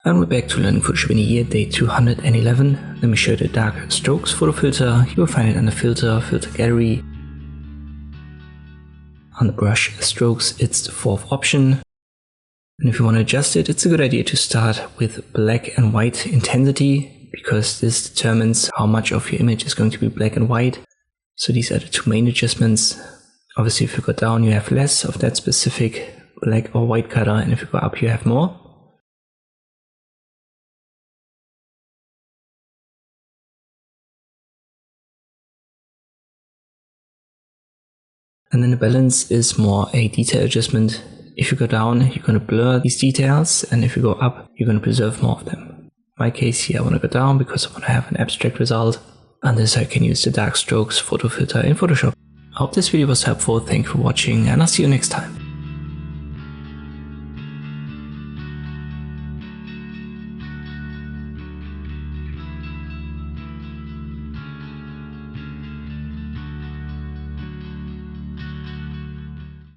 And we're back to learning Photoshop in a year, day 211. Let me show you the dark strokes photo filter. You will find it under filter, filter gallery. On the brush strokes, it's the fourth option. And if you want to adjust it, it's a good idea to start with black and white intensity, because this determines how much of your image is going to be black and white. So these are the two main adjustments. Obviously, if you go down, you have less of that specific black or white color, and if you go up, you have more. And then the balance is more a detail adjustment. If you go down, you're going to blur these details, and if you go up, you're going to preserve more of them. In my case here, I want to go down because I want to have an abstract result, and this I can use the dark strokes photo filter in Photoshop. I hope this video was helpful, thank you for watching, and I'll see you next time.